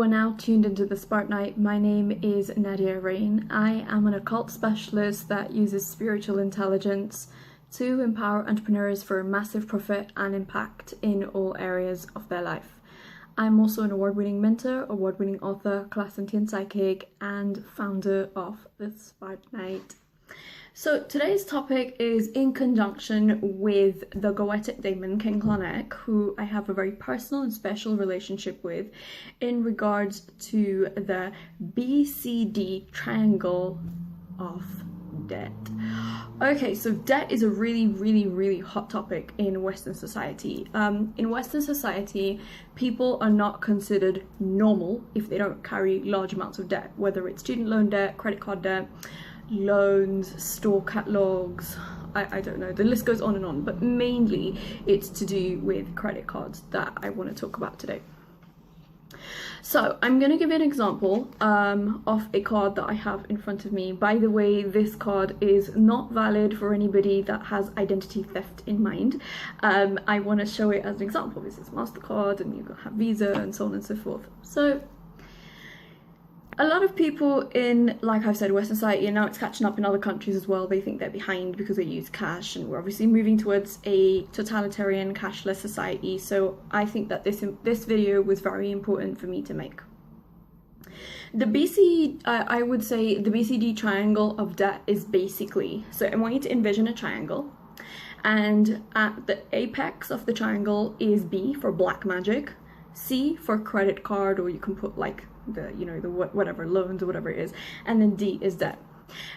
are now tuned into the Spartanite. My name is Nadia Arain. I am an occult specialist that uses spiritual intelligence to empower entrepreneurs for massive profit and impact in all areas of their life. I'm also an award-winning mentor, award-winning author, clairsentient psychic, and founder of the Spartanite. So today's topic is in conjunction with the Goetic Daemon King Clauneck, who I have a very personal and special relationship with in regards to the BCD Triangle of debt. Okay, so debt is a really hot topic in Western society. In Western society, people are not considered normal if they don't carry large amounts of debt, whether it's student loan debt, credit card debt, loans, store catalogs, I don't know, the list goes on and on, but mainly it's to do with credit cards that I want to talk about today. So I'm going to give you an example of a card that I have in front of me. By the way, this card is not valid for anybody that has identity theft in mind. I want to show it as an example. This is MasterCard and you have Visa and so on and so forth. So a lot of people in, like I've said, Western society, and now it's catching up in other countries as well, they think they're behind because they use cash, and we're obviously moving towards a totalitarian cashless society. So I think that this video was very important for me to make. I would say the BCD Triangle of debt is basically, so I want you to envision a triangle, and at the apex of the triangle is B for black magic, C for credit card, or you can put like the whatever loans or whatever it is, and then D is debt.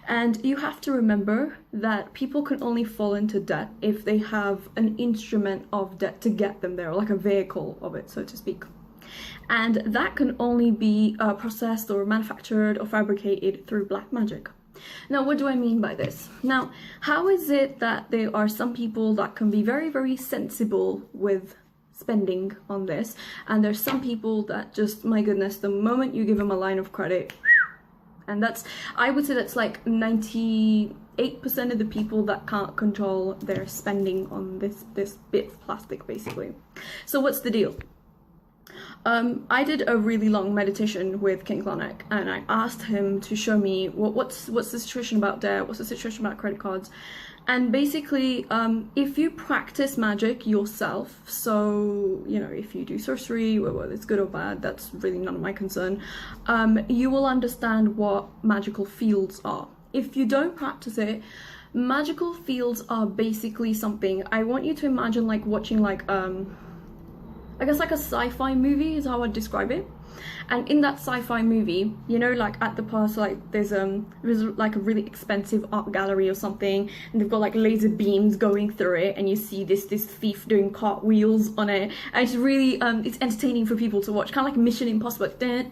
And you have to remember that people can only fall into debt if they have an instrument of debt to get them there, like a vehicle of it, so to speak. And that can only be processed or manufactured or fabricated through black magic. Now, what do I mean by this? Now, how is it that there are some people that can be very sensible with spending on this, and there's some people that just, my goodness, the moment you give them a line of credit, and that's, I would say that's like 98% of the people that can't control their spending on this bit of plastic, basically. So what's the deal? I did a really long meditation with King Clauneck, and I asked him to show me what's the situation about debt, what's the situation about credit cards. And basically, if you practice magic yourself, so, you know, if you do sorcery, whether it's good or bad, that's really none of my concern, you will understand what magical fields are. If you don't practice it, magical fields are basically something, I want you to imagine like watching like, I guess like a sci-fi movie is how I'd describe it. And in that sci-fi movie, you know, like at the past, like there's like a really expensive art gallery or something, and they've got like laser beams going through it, and you see this thief doing cartwheels on it, and it's really it's entertaining for people to watch, kind of like Mission Impossible, like, that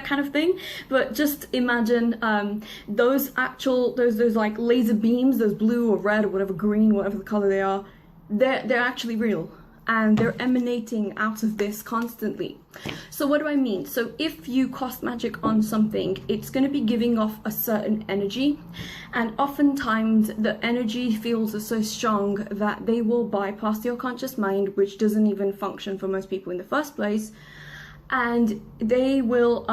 kind of thing. But just imagine those like laser beams, those blue or red or whatever, green, whatever the color they are, they're actually real. And they're emanating out of this constantly. So what do I mean? So if you cast magic on something, it's going to be giving off a certain energy, and oftentimes the energy fields are so strong that they will bypass your conscious mind, which doesn't even function for most people in the first place, and they will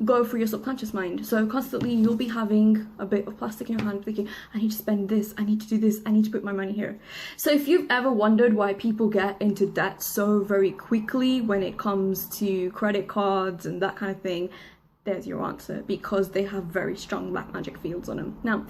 go for your subconscious mind. So constantly you'll be having a bit of plastic in your hand thinking, I need to spend this, I need to do this, I need to put my money here. So if you've ever wondered why people get into debt so very quickly when it comes to credit cards and that kind of thing, there's your answer, because they have very strong black magic fields on them. Now,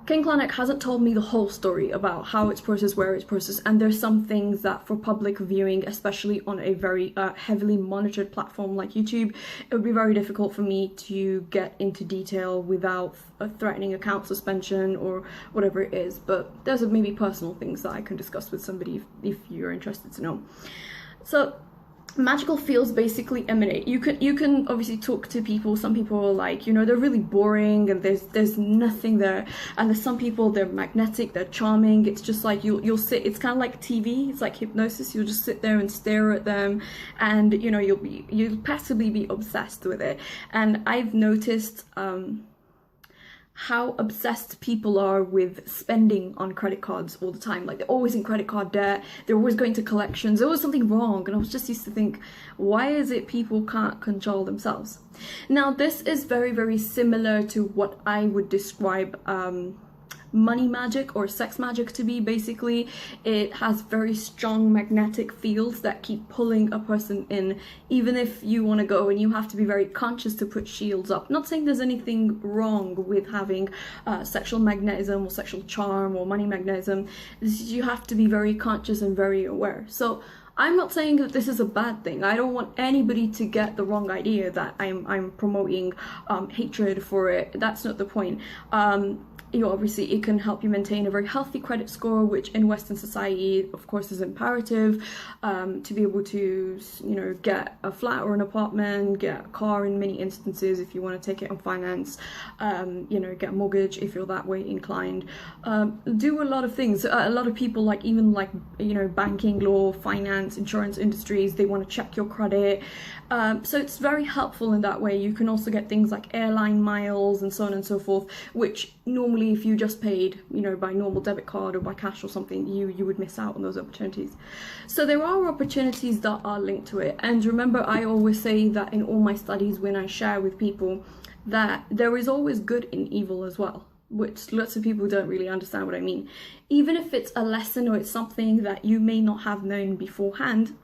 King Clauneck hasn't told me the whole story about how it's processed, where it's processed, and there's some things that for public viewing, especially on a very heavily monitored platform like YouTube, it would be very difficult for me to get into detail without threatening account suspension or whatever it is. But there's maybe personal things that I can discuss with somebody if you're interested to know. So magical fields basically emanate. You can obviously talk to people. Some people are like, you know, they're really boring and there's nothing there, and there's some people, they're magnetic, they're charming. It's just like you'll sit, it's kind of like TV, it's like hypnosis. You'll just sit there and stare at them, and you know, you'll passively be obsessed with it. And I've noticed how obsessed people are with spending on credit cards all the time. Like, they're always in credit card debt, they're always going to collections, there was something wrong. And I was just used to think, why is it people can't control themselves? Now, this is very, very similar to what I would describe money magic or sex magic to be. Basically, it has very strong magnetic fields that keep pulling a person in, even if you want to go, and you have to be very conscious to put shields up. Not saying there's anything wrong with having sexual magnetism or sexual charm or money magnetism. You have to be very conscious and very aware. So I'm not saying that this is a bad thing. I don't want anybody to get the wrong idea that I'm promoting hatred for it. That's not the point. Obviously, it can help you maintain a very healthy credit score, which in Western society, of course, is imperative to be able to, get a flat or an apartment, get a car in many instances if you want to take it on finance, get a mortgage if you're that way inclined. Do a lot of things. A lot of people, banking, law, finance, insurance industries, they want to check your credit. So it's very helpful in that way. You can also get things like airline miles and so on and so forth, which normally if you just paid, by normal debit card or by cash or something, you would miss out on those opportunities. So there are opportunities that are linked to it. And remember, I always say that in all my studies when I share with people that there is always good in evil as well, which lots of people don't really understand what I mean. Even if it's a lesson or it's something that you may not have known beforehand,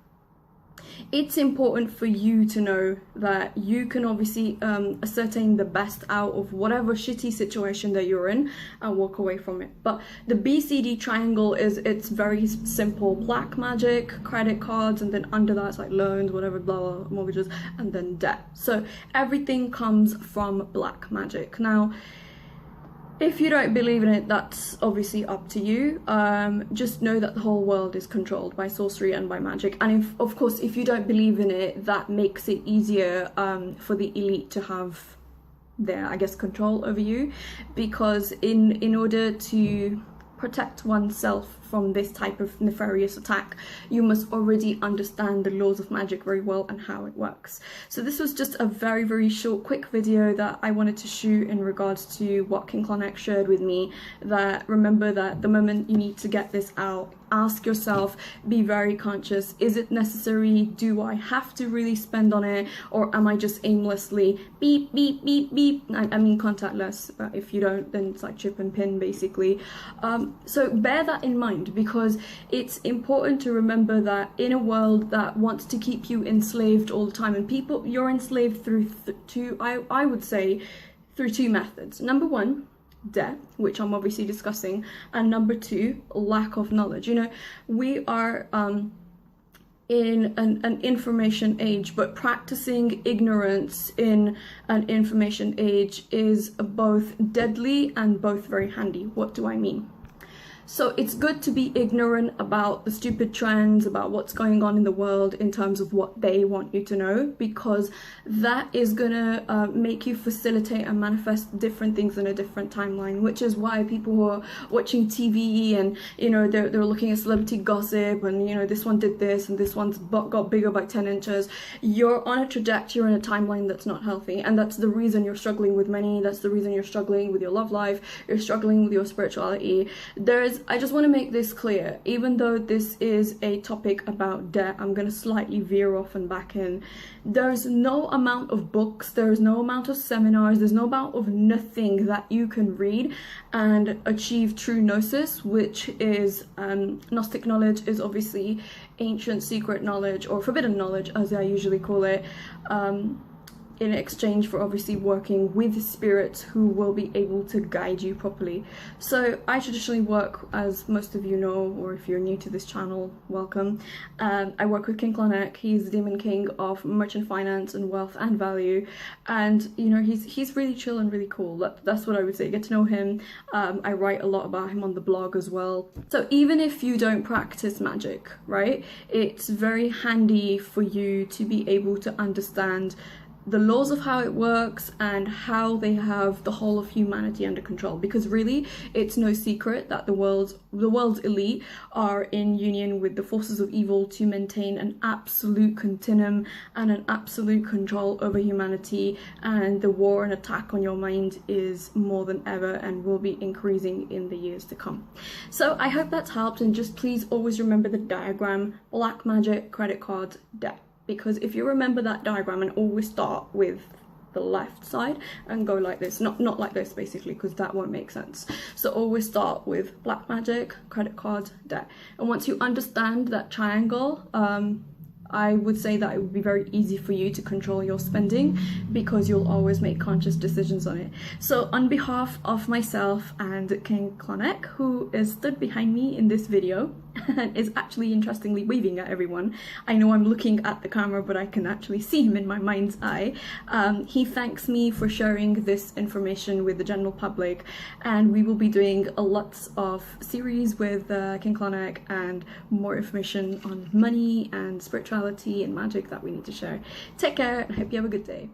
it's important for you to know that you can obviously ascertain the best out of whatever shitty situation that you're in and walk away from it. But the BCD triangle it's very simple: black magic, credit cards, and then under that it's like loans, whatever, blah, blah, mortgages, and then debt. So everything comes from black magic. Now, if you don't believe in it, that's obviously up to you. Just know that the whole world is controlled by sorcery and by magic. And of course, if you don't believe in it, that makes it easier for the elite to have their, control over you. Because in order to protect oneself from this type of nefarious attack, you must already understand the laws of magic very well and how it works. So this was just a very, very short, quick video that I wanted to shoot in regards to what King Clauneck shared with me. That remember that the moment you need to get this out, ask yourself, be very conscious, is it necessary? Do I have to really spend on it? Or am I just aimlessly beep, beep, beep, beep? I mean contactless, but if you don't, then it's like chip and pin basically. So bear that in mind, because it's important to remember that in a world that wants to keep you enslaved all the time, and you're enslaved through I would say through two methods. Number one, debt, which I'm obviously discussing, and number two, lack of knowledge. We are in an information age, but practicing ignorance in an information age is both deadly and both very handy. What do I mean? So it's good to be ignorant about the stupid trends, about what's going on in the world in terms of what they want you to know, because that is gonna make you facilitate and manifest different things in a different timeline, which is why people who are watching TV and, they're looking at celebrity gossip and, this one did this and this one's butt got bigger by 10 inches. You're on a trajectory in a timeline that's not healthy, and that's the reason you're struggling with money, that's the reason you're struggling with your love life, you're struggling with your spirituality. I just want to make this clear, even though this is a topic about debt, I'm going to slightly veer off and back in. There's no amount of books, there's no amount of seminars, there's no amount of nothing that you can read and achieve true gnosis, which is Gnostic knowledge, is obviously ancient secret knowledge, or forbidden knowledge as I usually call it, in exchange for obviously working with spirits who will be able to guide you properly. So I traditionally work, as most of you know, or if you're new to this channel, welcome. I work with King Clauneck. He's the Demon King of merchant finance and wealth and value, and he's really chill and really cool. That's what I would say. Get to know him. I write a lot about him on the blog as well. So even if you don't practice magic, right, it's very handy for you to be able to understand the laws of how it works and how they have the whole of humanity under control, because really it's no secret that the world's elite are in union with the forces of evil to maintain an absolute continuum and an absolute control over humanity, and the war and attack on your mind is more than ever and will be increasing in the years to come. So I hope that's helped, and just please always remember the diagram: black magic, credit cards, debt. Because if you remember that diagram and always start with the left side and go like this, not like this basically, because that won't make sense. So always start with black magic, credit cards, debt. And once you understand that triangle, I would say that it would be very easy for you to control your spending, because you'll always make conscious decisions on it. So on behalf of myself and King Clauneck, who is stood behind me in this video and is actually interestingly waving at everyone. I know I'm looking at the camera, but I can actually see him in my mind's eye. He thanks me for sharing this information with the general public, and we will be doing lots of series with King Clauneck and more information on money and spirituality and magic that we need to share. Take care, and I hope you have a good day.